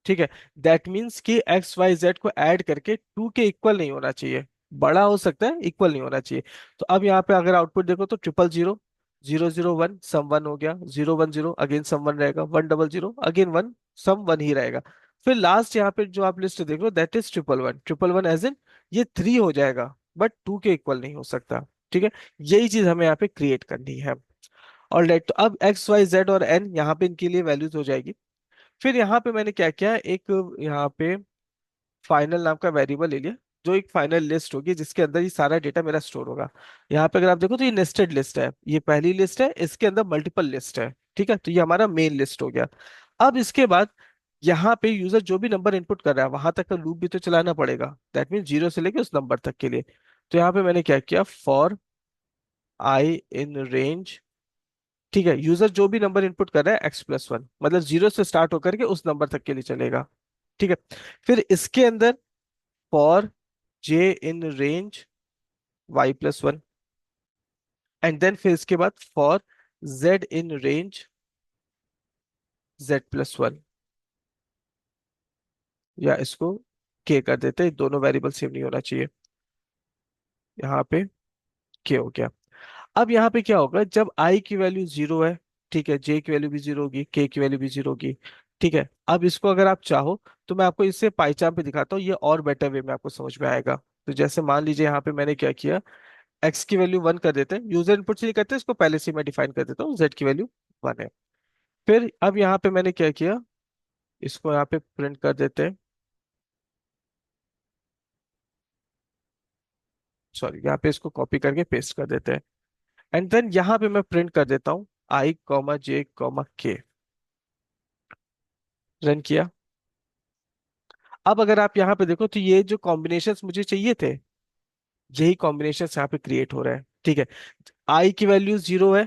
ठीक है, दैट मीन्स कि एक्स वाई जेड को ऐड करके 2 के इक्वल नहीं होना चाहिए। बड़ा हो सकता है, इक्वल नहीं होना चाहिए। तो अब यहाँ पे अगर आउटपुट देखो तो 0 0 0, 0 0 1 सम 1 हो गया, 0 1 0 अगेन सम 1 रहेगा, 1 0 0 अगेन 1, सम 1 ही रहेगा। फिर लास्ट यहाँ पे जो आप लिस्ट देख रहे हो दैट इज 1 1 1, 1 1 1 एज इन ये 3 हो जाएगा, बट 2 के इक्वल नहीं हो सकता। ठीक है, यही चीज हमें यहाँ पे क्रिएट करनी है। और राइट, तो अब एक्स वाई जेड और एन यहाँ पे इनके लिए वैल्यूज हो जाएगी। फिर यहाँ पे मैंने क्या किया, एक यहाँ पे फाइनल नाम का वेरिएबल ले लिया, जो एक फाइनल लिस्ट होगी जिसके अंदर ये सारा डेटा मेरा स्टोर होगा। यहाँ पे अगर आप देखो तो ये नेस्टेड लिस्ट है, ये पहली लिस्ट है, इसके अंदर मल्टीपल लिस्ट है। ठीक है, तो ये हमारा मेन लिस्ट हो गया। अब इसके बाद यहाँ पे यूजर जो भी नंबर इनपुट कर रहा है वहां तक का लूप भी तो चलाना पड़ेगा, दैट मीन 0 से लेके उस नंबर तक के लिए। तो यहाँ पे मैंने क्या किया, फॉर आई इन रेंज। ठीक है, यूजर जो भी नंबर इनपुट कर रहा है x+1, मतलब 0 से स्टार्ट होकर के उस नंबर तक के लिए चलेगा। ठीक है, फिर इसके अंदर for j in range y+1, and then फिर इसके बाद for z in range z+1, या इसको k कर देते हैं, दोनों वेरिएबल सेम नहीं होना चाहिए। यहाँ पे k हो गया। अब यहाँ पे क्या होगा, जब i की वैल्यू 0 है, ठीक है, j की वैल्यू भी 0 होगी, k की वैल्यू भी 0 होगी। ठीक है, अब इसको अगर आप चाहो तो मैं आपको इससे पाइचार्ट पे दिखाता हूँ, ये और बेटर वे में आपको समझ में आएगा। तो जैसे मान लीजिए यहाँ पे मैंने क्या किया, x की वैल्यू 1 कर देते हैं, यूजर इनपुट से नहीं करते, इसको पहले से मैं डिफाइन कर देता हूँ, z की वैल्यू 1 है। फिर अब यहाँ पे मैंने क्या किया, इसको यहाँ पे प्रिंट कर देते हैं, सॉरी, यहाँ पे इसको कॉपी करके पेस्ट कर देते हैं। एंड देन यहाँ पे मैं प्रिंट कर देता हूँ i, j, रन किया। अब अगर आप यहाँ पे देखो तो ये जो कॉम्बिनेशंस मुझे चाहिए थे, यही कॉम्बिनेशंस यहाँ पे क्रिएट हो रहे हैं। ठीक है, आई की वैल्यू 0 है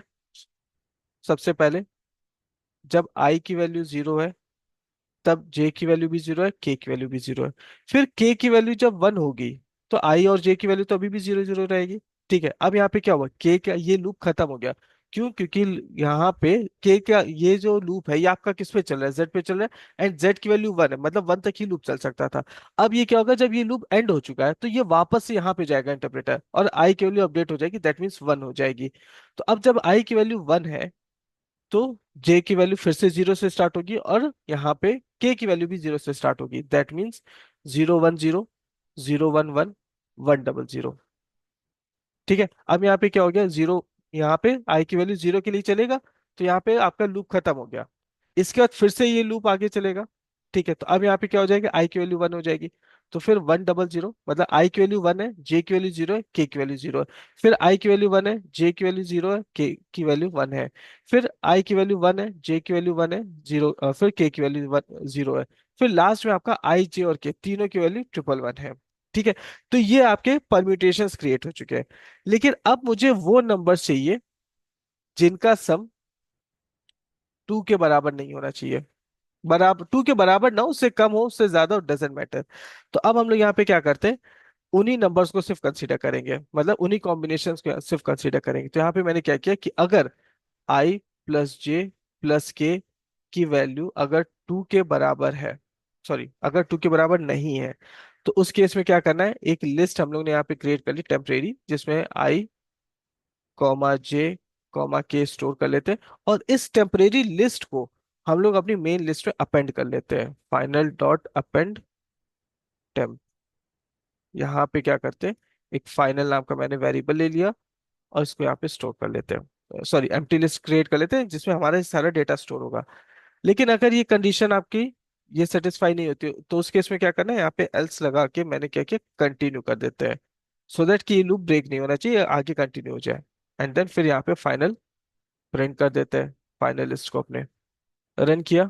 सबसे पहले, जब आई की वैल्यू 0 है तब जे की वैल्यू भी 0 है, के की वैल्यू भी 0 है। फिर के की वैल्यू जब 1 होगी तो आई और जे की वैल्यू तो अभी भी 0 0 रहेगी। ठीक है, अब यहाँ पे क्या हुआ, के का ये लूप खत्म हो गया। क्यों? क्योंकि यहाँ पे के का ये जो लूप है ये आपका किस पे चल रहा है, जेड पे चल रहा है, एंड जेड की वैल्यू 1 है, मतलब 1 तक ही लूप चल सकता था। अब ये क्या होगा, जब ये लूप एंड हो चुका है तो ये वापस से यहाँ पे जाएगा इंटरप्रेटर, और आई की वैल्यू अपडेट हो जाएगी, दैट मीन्स 1 हो जाएगी। तो अब जब आई की वैल्यू 1 है तो जे की वैल्यू फिर से 0 से स्टार्ट होगी, और यहाँ पे के की वैल्यू भी 0 से स्टार्ट होगी, दैट मीन्स 0 1 0, 0 1 1, 1 0 0। ठीक है, अब यहाँ पे क्या हो गया, 0, यहाँ पे आई की वैल्यू 0 के लिए चलेगा, तो यहाँ पे आपका लूप खत्म हो गया। इसके बाद फिर से ये लूप आगे चलेगा। ठीक है, तो अब यहाँ पे क्या हो जाएगा, आई की वैल्यू 1 हो जाएगी, तो फिर 100 मतलब आई की वैल्यू 1 है, जे की वैल्यू 0 है, के की वैल्यू 0 है। फिर आई की वैल्यू 1 है, जे की वैल्यू 0 है, के की वैल्यू 1 है। फिर आई की वैल्यू 1 है, जे की वैल्यू 1 है, 0, फिर के की वैल्यू 0 है। फिर लास्ट में आपका आई, जे और के तीनों की वैल्यू 111 है। ठीक है। तो ये आपके परम्यूटेशंस क्रिएट हो चुके हैं। लेकिन अब मुझे वो नंबर चाहिए जिनका सम 2 के बराबर नहीं होना चाहिए। बराबर 2 के बराबर ना, उससे कम हो, उससे ज्यादा, डजेंट मैटर। तो अब हम लोग यहाँ पे क्या करते हैं, उन्हीं नंबर्स को सिर्फ कंसीडर करेंगे, मतलब उन्हीं कॉम्बिनेशंस को सिर्फ कंसीडर करेंगे। तो यहाँ पे मैंने क्या किया कि अगर आई प्लस जे प्लस के की वैल्यू अगर 2 के बराबर है, सॉरी अगर 2 के बराबर नहीं है, तो उस केस में क्या करना है, एक लिस्ट हम लोग ने यहाँ पे क्रिएट कर ली टेम्परेरी, जिसमें आई कॉमा जे कॉमा के स्टोर कर लेते हैं। और इस टेम्परेरी लिस्ट को हम लोग अपनी मेन लिस्ट में अपेंड कर लेते हैं, फाइनल डॉट अपेंड टेम्प। यहाँ पे क्या करते हैं, एक फाइनल नाम का मैंने वेरिएबल ले लिया और इसको यहाँ पे स्टोर कर लेते हैं, सॉरी एम्प्टी लिस्ट क्रिएट कर लेते हैं जिसमें हमारा सारा डेटा स्टोर होगा। लेकिन अगर ये कंडीशन आपकी ये सेटिस्फाई नहीं होती, तो उस केस में क्या करना है, यहाँ पे एल्स लगा के मैंने क्या किया, कंटिन्यू कर देते हैं, सो दैट कि ये लूप ब्रेक नहीं होना चाहिए, आगे कंटिन्यू हो जाए। एंड देन फिर यहाँ पे फाइनल प्रिंट कर देते हैं, फाइनल लिस्ट को अपने रन किया।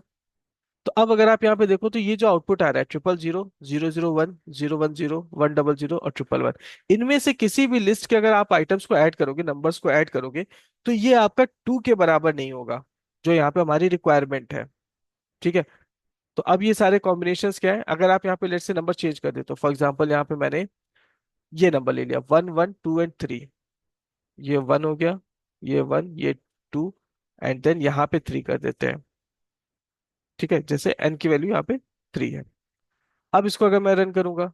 तो अब अगर आप यहाँ पे देखो तो ये जो आउटपुट आ रहा है 000, 001, 010, 100 और 111, इनमें से किसी भी लिस्ट के अगर आप आइटम्स को ऐड करोगे, नंबर्स को ऐड करोगे, तो ये आपका 2 के बराबर नहीं होगा, जो यहाँ पे हमारी रिक्वायरमेंट है। ठीक है। तो अब ये सारे कॉम्बिनेशंस क्या है, अगर आप यहाँ पे लेट से नंबर चेंज कर दे, तो फॉर एग्जांपल यहाँ पे मैंने ये नंबर ले लिया 1 1 2 एंड 3, ये 1 हो गया, ये 1, ये 2, एंड देन यहाँ पे 3 कर देते हैं। ठीक है, जैसे n की वैल्यू यहाँ पे 3 है। अब इसको अगर मैं रन करूंगा,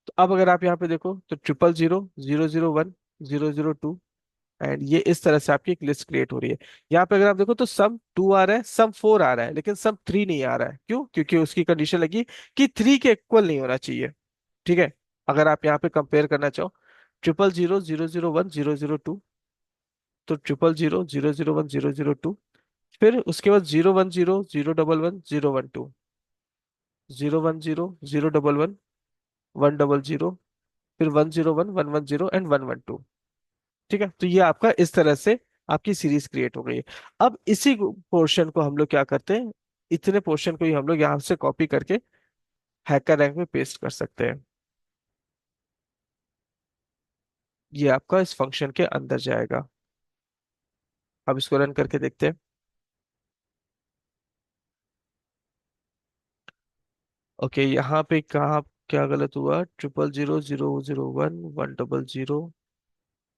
तो अब अगर आप यहाँ पे देखो तो 000, 001, 002, एंड ये इस तरह से आपकी एक लिस्ट क्रिएट हो रही है। यहाँ पे अगर आप देखो तो सम 2 आ रहा है, सम 4 आ रहा है, लेकिन सम 3 नहीं आ रहा है। क्यों? क्योंकि उसकी कंडीशन लगी कि 3 के इक्वल नहीं होना चाहिए। ठीक है। अगर आप यहाँ पे कंपेयर करना चाहो, 000, 001, 002, तो 000, 001, 002, फिर उसके बाद 010, 011, 012, 010, 011, 100, फिर 101, 110 एंड 112। ठीक है। तो ये आपका इस तरह से आपकी सीरीज क्रिएट हो गई है। अब इसी पोर्शन को हम लोग क्या करते हैं, इतने पोर्शन को ही हम लोग यहाँ से कॉपी करके हैकर रैंक में पेस्ट कर सकते हैं। ये आपका इस फंक्शन के अंदर जाएगा। अब इसको रन करके देखते हैं। ओके, यहाँ पे कहाँ क्या गलत हुआ, 000, 001, 100,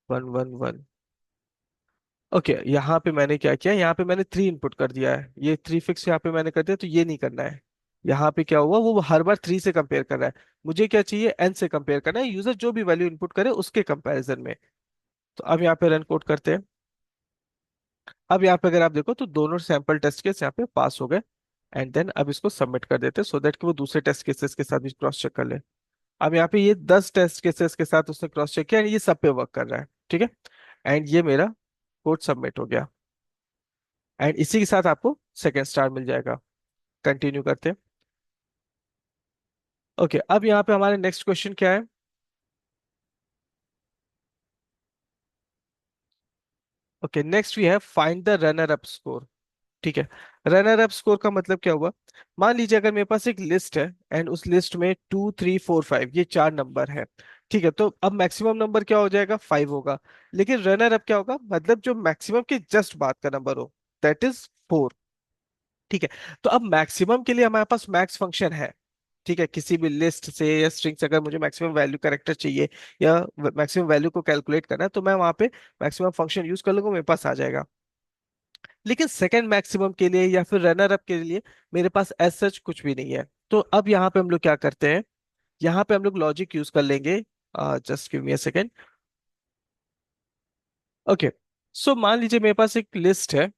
111। ओके, यहाँ पे मैंने क्या किया, यहाँ पे मैंने 3 इनपुट कर दिया है, ये 3 फिक्स यहाँ पे मैंने कर दिया, तो ये नहीं करना है। यहाँ पे क्या हुआ, वो हर बार 3 से कंपेयर कर रहा है। मुझे क्या चाहिए, n से कंपेयर करना है, यूजर जो भी वैल्यू इनपुट करे उसके कंपैरिजन में। तो अब यहाँ पे रन कोड करते हैं। अब यहाँ पे अगर आप देखो तो दोनों सैंपल टेस्ट केस यहाँ पे पास हो गए। एंड देन अब इसको सबमिट कर देते हैं, सो दैट कि वो दूसरे टेस्ट केसेस के साथ भी क्रॉस चेक कर ले। अब यहाँ पे ये 10 टेस्ट केसेस के साथ उसने क्रॉस चेक किया and ये सब पे वर्क कर रहा है। ठीक है। एंड ये मेरा कोड सबमिट हो गया। एंड इसी के साथ आपको सेकेंड स्टार मिल जाएगा। कंटिन्यू करते हैं। ओके, अब यहाँ पे हमारे नेक्स्ट क्वेश्चन क्या है। Okay, next we have find the runner up score. ठीक है। रनर अप स्कोर का मतलब क्या हुआ, मान लीजिए अगर मेरे पास एक लिस्ट है एंड उस लिस्ट में 2 3 4 5 ये 4 नंबर है। ठीक है। तो अब मैक्सिमम नंबर क्या हो जाएगा, 5 होगा। लेकिन रनर अप क्या होगा, मतलब जो मैक्सिमम के जस्ट बाद का नंबर हो, दैट इज 4। ठीक है। तो अब मैक्सिमम के लिए हमारे पास मैक्स फंक्शन है। ठीक है। किसी भी लिस्ट से या स्ट्रिंग से अगर मुझे मैक्सिमम वैल्यू कैरेक्टर चाहिए या मैक्सिमम वैल्यू को कैलकुलेट करना है, तो मैं वहां पे मैक्सिमम फंक्शन यूज कर लूंगा, मेरे पास आ जाएगा। लेकिन सेकंड मैक्सिमम के लिए या फिर रनर अप के लिए मेरे पास एज सच कुछ भी नहीं है। तो अब यहाँ पे हम लोग क्या करते हैं, यहाँ पे हम लोग लॉजिक यूज कर लेंगे। Just give me a second. Okay, so मान लीजिए मेरे पास एक लिस्ट है।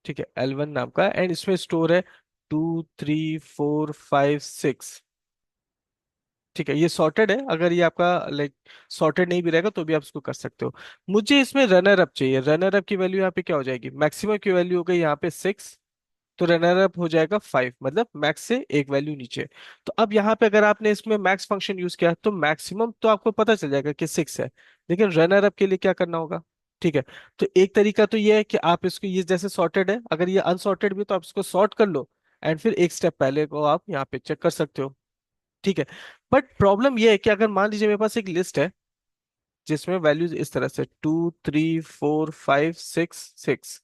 ठीक है, L1 नाम का, एंड इसमें स्टोर है 2 3 4 5 6। ठीक है, ये सॉर्टेड है, अगर ये आपका लाइक सॉर्टेड नहीं भी रहेगा तो भी आप इसको कर सकते हो। मुझे इसमें रनर अप चाहिए, रनर अप की वैल्यू यहाँ पे क्या हो जाएगी, मैक्सिमम की वैल्यू हो गई यहाँ पे 6। तो रनर अप हो जाएगा 5, मतलब मैक्स से एक वैल्यू नीचे। तो अब यहाँ पे अगर आपने इसमें मैक्स फंक्शन यूज किया तो मैक्सिमम तो आपको पता चल जाएगा कि 6 है, लेकिन रनर अप के लिए क्या करना होगा? ठीक है। तो एक तरीका तो ये है कि आप इसको, ये जैसे सॉर्टेड है, अगर ये अनसॉर्टेड भी है, तो आप इसको सॉर्ट कर लो एंड फिर एक स्टेप पहले को आप यहाँ पे चेक कर सकते हो। ठीक है। बट प्रॉब्लम ये है कि अगर मान लीजिए मेरे पास एक लिस्ट है जिसमें वैल्यूज इस तरह से 2 3 4 5 6 6,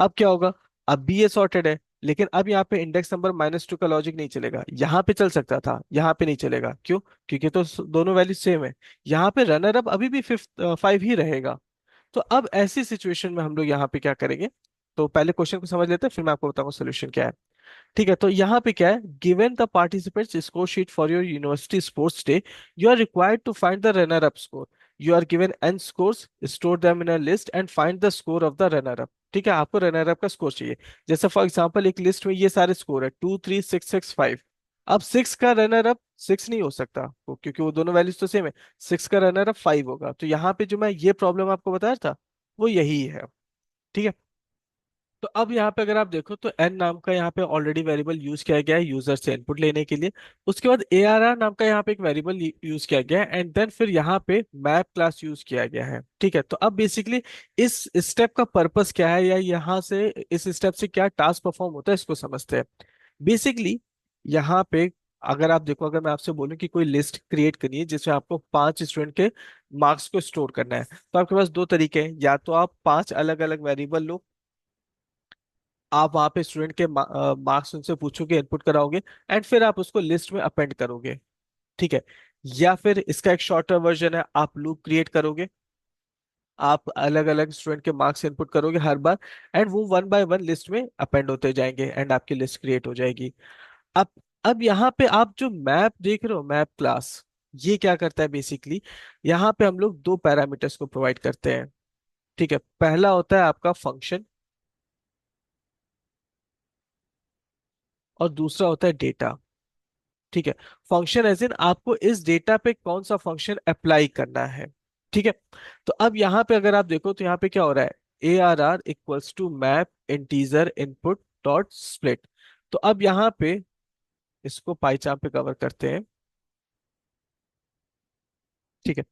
अब क्या होगा? अब भी ये सॉर्टेड है, लेकिन अब यहाँ पे इंडेक्स नंबर -2 का लॉजिक नहीं चलेगा। यहाँ पे चल सकता था, यहाँ पे नहीं चलेगा। क्यों? क्योंकि तो दोनों वैल्यू सेम है। यहाँ पे रनर अप अभी भी 5 ही रहेगा। तो अब ऐसी सिचुएशन में हम लोग यहाँ पे क्या करेंगे? तो पहले क्वेश्चन को समझ लेते हैं, फिर मैं आपको बताऊंगा सोल्यूशन क्या है। ठीक है। तो यहाँ पे क्या है, given the participants score sheet for your university sports day, you are required to find the runner up score. You are given n scores, store them in a list and find the score of the runner up. ठीक है, आपको runner up का score चाहिए। जैसे for example एक list में ये सारे स्कोर है 2 3 6 6 5। अब 6 का रनर अप 6 नहीं हो सकता क्योंकि वो दोनों वैल्यूज तो सेम है। 6 का रनर अप 5 होगा। तो यहाँ पे जो मैं ये प्रॉब्लम आपको बताया था वो यही है। ठीक है। तो अब यहाँ पे अगर आप देखो तो n नाम का यहाँ पे ऑलरेडी वेरिएबल यूज किया गया है यूजर से इनपुट लेने के लिए। उसके बाद arr नाम का यहाँ पे एक वेरिएबल यूज किया गया है, एंड देन फिर यहाँ पे मैप क्लास यूज किया गया है। ठीक है। तो अब बेसिकली इस स्टेप का पर्पस क्या है, या यहाँ से इस स्टेप से क्या टास्क परफॉर्म होता है, इसको समझते हैं। बेसिकली यहाँ पे अगर आप देखो, अगर मैं आपसे बोलूं कि कोई लिस्ट क्रिएट करिए है जिसमें आपको 5 स्टूडेंट के मार्क्स को स्टोर करना है, तो आपके पास दो तरीके हैं। या तो आप 5 अलग अलग वेरिएबल लो, आप वहां पे स्टूडेंट के मार्क्स उनसे पूछोगे, इनपुट कराओगे, एंड फिर आप उसको लिस्ट में अपेंड करोगे। ठीक है। या फिर इसका एक शॉर्टर वर्जन है, आप लूप क्रिएट करोगे, आप अलग अलग स्टूडेंट के मार्क्स इनपुट करोगे हर बार, एंड वो वन बाय वन लिस्ट में अपेंड होते जाएंगे एंड आपकी लिस्ट क्रिएट हो जाएगी। अब अब यहाँ पे आप जो मैप देख रहे हो, मैप क्लास, ये क्या करता है बेसिकली? यहाँ पे हम लोग दो पैरामीटर्स को प्रोवाइड करते हैं। ठीक है। पहला होता है आपका फंक्शन, और दूसरा होता है डेटा। ठीक है। फंक्शन एज इन आपको इस डेटा पे कौन सा फंक्शन अप्लाई करना है। ठीक है। तो अब यहाँ पे अगर आप देखो तो यहाँ पे क्या हो रहा है, ARR equals to map integer input dot split. तो अब यहाँ पे इसको पाइचार्ट पे कवर करते हैं। ठीक है।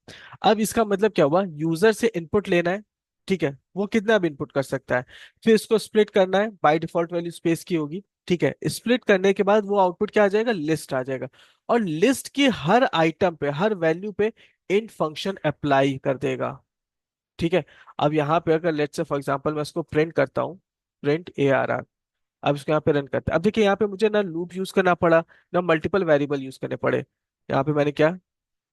अब इसका मतलब क्या हुआ, यूजर से इनपुट लेना है। ठीक है, वो कितना भी इनपुट कर सकता है। फिर इसको स्प्लिट करना है, बाय डिफॉल्ट वैल्यू स्पेस की होगी। ठीक है। स्प्लिट करने के बाद वो आउटपुट क्या आ जाएगा, लिस्ट आ जाएगा। और लिस्ट की हर आइटम पे, हर वैल्यू पे इंट फंक्शन अप्लाई कर देगा। ठीक है। अब यहाँ पे अगर लेट्स से फॉर एग्जांपल मैं इसको प्रिंट करता हूँ, प्रिंट ARR। अब इसको यहाँ पे रन करते हैं। अब देखिए यहाँ पे मुझे ना लूप यूज करना पड़ा, ना मल्टीपल वेरिएबल यूज करने पड़े। यहाँ पे मैंने क्या,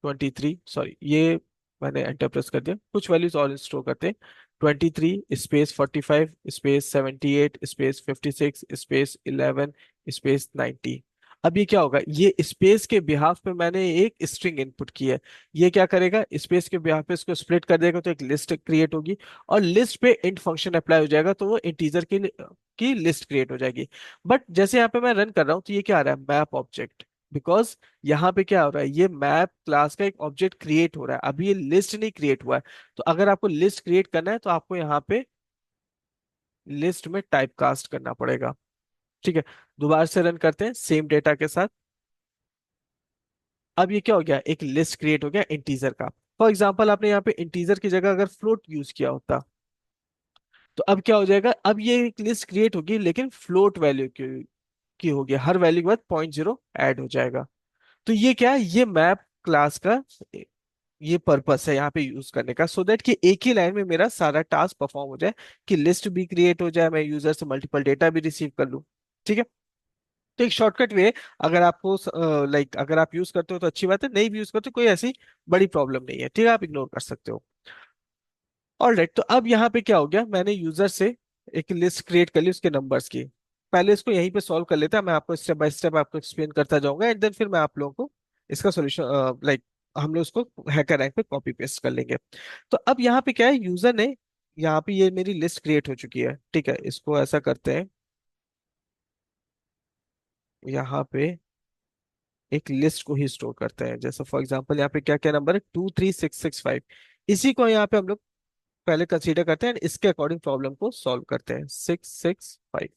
23, सॉरी, ये मैंने एंटर प्रेस कर दिया। कुछ वैल्यूज और स्टोर करते हैं। 23 space 45 space 78 space 56 space 11 space 90। अब ये क्या होगा, ये स्पेस के बिहाफ पे मैंने एक स्ट्रिंग इनपुट की है। ये क्या करेगा, स्पेस के बिहाफ पे इसको स्प्लिट कर देगा तो एक लिस्ट क्रिएट होगी, और लिस्ट पे इंट फंक्शन अप्लाई हो जाएगा तो वो इंटीजर की लिस्ट क्रिएट हो जाएगी। बट जैसे यहाँ पे मैं रन कर रहा हूँ तो ये क्या आ रहा है, मैप ऑब्जेक्ट। बिकॉज यहाँ पे क्या हो रहा है, ये मैप क्लास का एक ऑब्जेक्ट क्रिएट हो रहा है, अभी ये लिस्ट नहीं क्रिएट हुआ है। तो अगर आपको लिस्ट क्रिएट करना है तो आपको यहाँ पे लिस्ट में टाइप कास्ट करना पड़ेगा। ठीक है। दोबारा से रन करते हैं सेम डेटा के साथ। अब ये क्या हो गया, एक लिस्ट क्रिएट हो गया इंटीजर का। फॉर एग्जाम्पल आपने यहाँ पे इंटीजर की जगह अगर फ्लोट यूज किया होता, तो अब क्या हो जाएगा, अब ये एक लिस्ट क्रिएट होगी लेकिन फ्लोट वैल्यू की होगी, हर वैल्यू के बाद 0.0 ऐड हो जाएगा। तो ये क्या है, ये मैप क्लास का ये पर्पस है यहाँ पे यूज करने का, सो दैट कि एक ही लाइन में मेरा सारा टास्क परफॉर्म हो जाए, कि लिस्ट भी क्रिएट हो जाए, मैं यूजर से मल्टीपल डेटा भी रिसीव कर लूँ। ठीक है। तो एक शॉर्टकट वे, अगर आपको लाइक अगर आप यूज करते हो तो अच्छी बात है, नहीं भी यूज करते हो कोई ऐसी बड़ी प्रॉब्लम नहीं है। ठीक है, आप इग्नोर कर सकते हो। ऑलराइट, तो अब यहाँ पे क्या हो गया, मैंने यूजर से एक लिस्ट क्रिएट कर ली उसके नंबर्स की। पहले इसको यहीं पे सॉल्व कर लेता है, मैं आपको स्टेप बाय स्टेप आपको एक्सप्लेन करता जाऊंगा, एंड देन फिर मैं आप लोगों को इसका सोल्यूशन लाइक हम लोग उसको हैकर रैंक पे कॉपी पेस्ट कर लेंगे। तो अब यहाँ पे क्या है, यूजर ने यहाँ पे ये मेरी लिस्ट क्रिएट हो चुकी है। ठीक है, इसको ऐसा करते हैं, यहाँ पे एक लिस्ट को ही स्टोर करते हैं। जैसे फॉर एग्जांपल यहाँ पे क्या क्या नंबर है, 2 3 6 6 5। इसी को यहाँ पे हम लोग पहले कंसीडर करते हैं and इसके अकॉर्डिंग प्रॉब्लम को सॉल्व करते हैं, 6 6 5।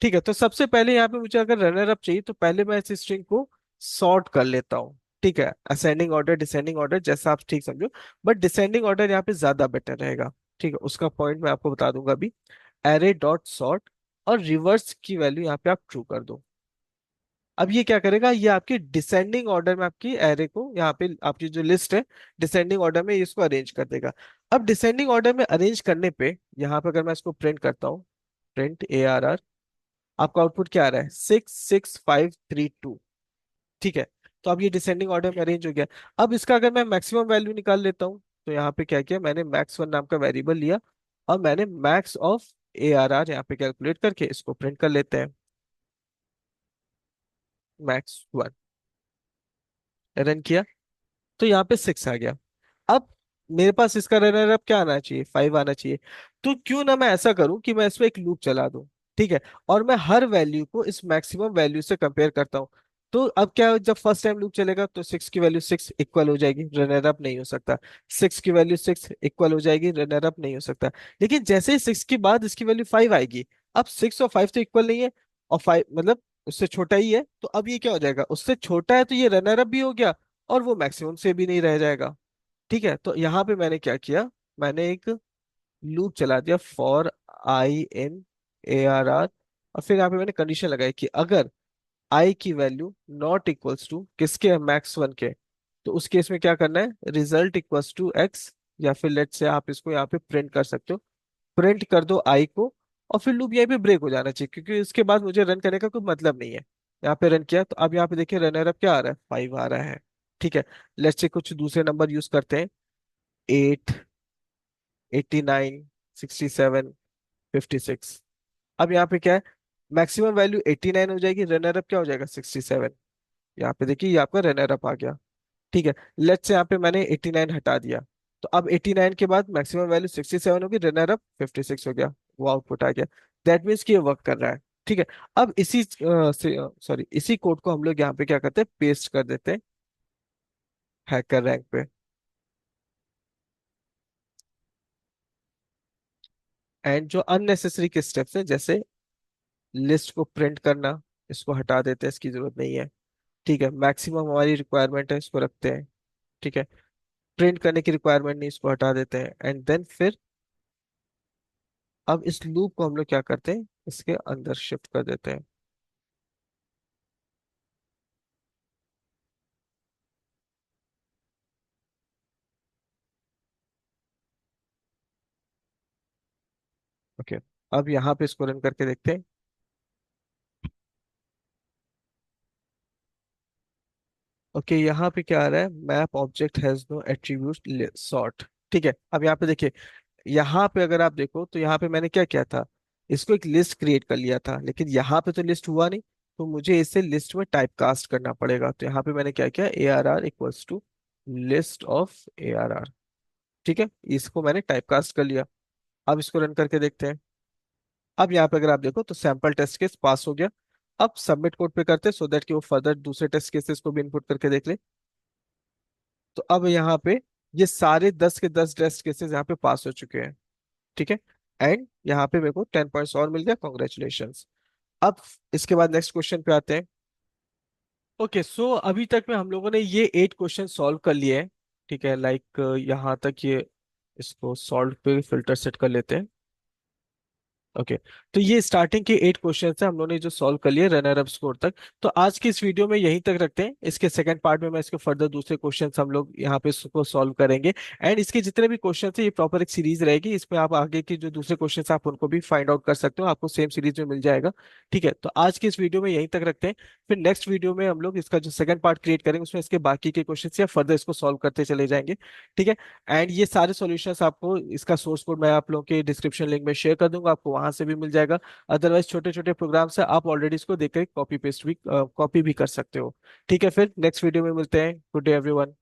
ठीक है, तो सबसे पहले यहाँ पे मुझे अगर रनर अप चाहिए तो पहले मैं इस स्ट्रिंग को सॉर्ट कर लेता हूँ। ठीक है, असेंडिंग ऑर्डर डिसेंडिंग ऑर्डर जैसा आप ठीक समझो, बट डिसेंडिंग ऑर्डर यहाँ पे ज्यादा बेटर रहेगा। ठीक है, उसका पॉइंट मैं आपको बता दूंगा अभी। एरे डॉट सॉर्ट, और रिवर्स की वैल्यू यहाँ पे आप ट्रू कर दो। अब ये क्या करेगा, ये आपकी डिसेंडिंग ऑर्डर में आपकी एरे को यहाँ पे आपकी जो लिस्ट है डिसेंडिंग ऑर्डर में इसको अरेंज कर देगा। अब डिसेंडिंग ऑर्डर में अरेंज करने पे यहाँ पे अगर मैं इसको प्रिंट करता हूँ, प्रिंट ARR, आपका आउटपुट क्या आ रहा है, 66532। ठीक है, तो अब ये डिसेंडिंग ऑर्डर में अरेंज हो गया। अब इसका अगर मैं मैक्सिमम वैल्यू निकाल लेता हूँ, तो यहाँ पे क्या किया मैंने, मैक्स वन नाम का वेरिएबल लिया, और मैंने मैक्स ऑफ ARR यहाँ पे कैलकुलेट करके इसको प्रिंट कर लेते हैं, मैक्स वन। रन किया तो यहाँ पे 6 आ गया। अब मेरे पास इसका रनर अप क्या आना चाहिए, 5 आना चाहिए। तो क्यों ना मैं ऐसा करूं कि मैं इसमें एक लूप चला दूं। ठीक है, और मैं हर वैल्यू को इस मैक्सिमम वैल्यू से कंपेयर करता हूं। तो अब क्या, जब फर्स्ट टाइम लूप चलेगा तो 6 की वैल्यू 6 इक्वल हो जाएगी, रनर अप नहीं हो सकता। 6 की वैल्यू 6 इक्वल हो जाएगी, रनर अप नहीं हो सकता। लेकिन जैसे ही 6 के बाद इसकी वैल्यू 5 आएगी, अब 6 और 5 तो इक्वल नहीं है, और 5 मतलब उससे छोटा ही है, तो अब ये क्या हो जाएगा, उससे छोटा है तो ये रनर अप भी हो गया, और वो मैक्सिमम से भी नहीं रह जाएगा। ठीक है, तो यहाँ पे मैंने क्या किया, मैंने एक लूप चला दिया फॉर IN ARR, और फिर यहाँ पे मैंने कंडीशन लगाई कि अगर आई की वैल्यू नॉट इक्वल्स टू किसके, मैक्स वन के, तो उस केस में क्या करना है, रिजल्ट इक्वल्स टू एक्स, या फिर लेट से आप इसको यहाँ पे प्रिंट कर सकते हो, प्रिंट कर दो आई को, और फिर लूप यहीं पे ब्रेक हो जाना चाहिए, क्योंकि इसके बाद मुझे रन करने का कोई मतलब नहीं है। यहाँ पे रन किया तो अब यहाँ पे देखिए रनर अप क्या आ रहा है, 5 आ रहा है। ठीक है, लेट्स से कुछ दूसरे नंबर यूज करते हैं, 8, 89, 67, 56। अब यहाँ पे क्या है, मैक्सिमम वैल्यू 89 हो जाएगी, रनर अप क्या हो जाएगा, 67। यहाँ पे देखिए ये आपका रनर अप आ गया। ठीक है, लेट्स से यहाँ पे मैंने 89 हटा दिया, तो अब 89 के बाद मैक्सिमम वैल्यू 67 होगी, रनर अप 56 हो गया, वो आउटपुट आ गया। दैट मीन्स कि ये वर्क कर रहा है। ठीक है, अब इसी सॉरी इसी कोड को हम लोग यहाँ पे क्या करते हैं, पेस्ट कर देते हैं हैकर रैंक पे। एंड जो अननेसेसरी के स्टेप्स हैं, जैसे लिस्ट को प्रिंट करना, इसको हटा देते हैं, इसकी जरूरत नहीं है। ठीक है, मैक्सिमम हमारी रिक्वायरमेंट है, इसको रखते हैं। ठीक है, प्रिंट करने की रिक्वायरमेंट नहीं, इसको हटा देते हैं, एंड देन फिर अब इस लूप को हम लोग क्या करते हैं, इसके अंदर शिफ्ट कर देते हैं। ओके, अब यहाँ पे इसको रन करके देखते हैं। ओके, यहाँ पे क्या आ रहा है, map object has no attribute sort. ठीक है, अब यहाँ पे देखिए, यहाँ पे अगर आप देखो तो यहाँ पे मैंने क्या किया था, इसको एक लिस्ट क्रिएट कर लिया था, लेकिन यहाँ पे तो लिस्ट हुआ नहीं, तो मुझे इसे लिस्ट में टाइप कास्ट करना पड़ेगा। तो यहाँ पे मैंने क्या किया, ARR equals to list of ARR। ठीक है, इसको मैंने टाइप कास्ट कर लिया। अब इसको रन करके देखते हैं। अब यहाँ पे अगर आप देखो तो सैंपल टेस्ट केस पास हो गया। अब सबमिट कोड पे करते हैं, सो दैट कि वो फर्दर दूसरे टेस्ट केसेस को भी इनपुट करके देख ले। तो अब यहाँ पे ये सारे 10 के 10 टेस्ट केसेस यहाँ पे पास हो चुके हैं। ठीक है, एंड यहाँ पे मेरे को 10 पॉइंट्स और मिल गया, कॉन्ग्रेचुलेशन। अब इसके बाद नेक्स्ट क्वेश्चन पे आते हैं। ओके, सो अभी तक में हम लोगों ने ये 8 क्वेश्चन सॉल्व कर लिए हैं। ठीक है, लाइक यहाँ तक ये, इसको सॉल्व पे फिल्टर सेट कर लेते हैं। ओके, तो ये स्टार्टिंग के 8 क्वेश्चन है हम लोगों ने जो सॉल्व कर लिए रनर अप स्कोर तक। तो आज की इस वीडियो में यहीं तक रखते हैं, इसके सेकंड पार्ट में मैं इसके फर्दर दूसरे क्वेश्चंस हम लोग यहाँ पे इसको सॉल्व करेंगे। एंड इसके जितने भी क्वेश्चन है ये प्रॉपर एक सीरीज रहेगी, इसमें आप आगे की जो दूसरे क्वेश्चन आप उनको भी फाइंड आउट कर सकते हो, आपको सेम सीरीज में मिल जाएगा। ठीक है, तो आज की इस वीडियो में यहीं तक रखते हैं। फिर नेक्स्ट वीडियो में हम लोग इसका जो सेकंड पार्ट क्रिएट करेंगे उसमें इसके बाकी के क्वेश्चन या फर्दर इसको सॉल्व करते चले जाएंगे। ठीक है, एंड ये सारे सॉल्यूशंस आपको, इसका सोर्स कोड मैं आप लोगों के डिस्क्रिप्शन लिंक में शेयर कर दूंगा, आपको वहां से भी मिल जाएगा। अदरवाइज छोटे छोटे प्रोग्राम्स है, आप ऑलरेडी इसको देखकर कॉपी पेस्ट भी कॉपी भी कर सकते हो। ठीक है, फिर नेक्स्ट वीडियो में मिलते हैं। Good day everyone.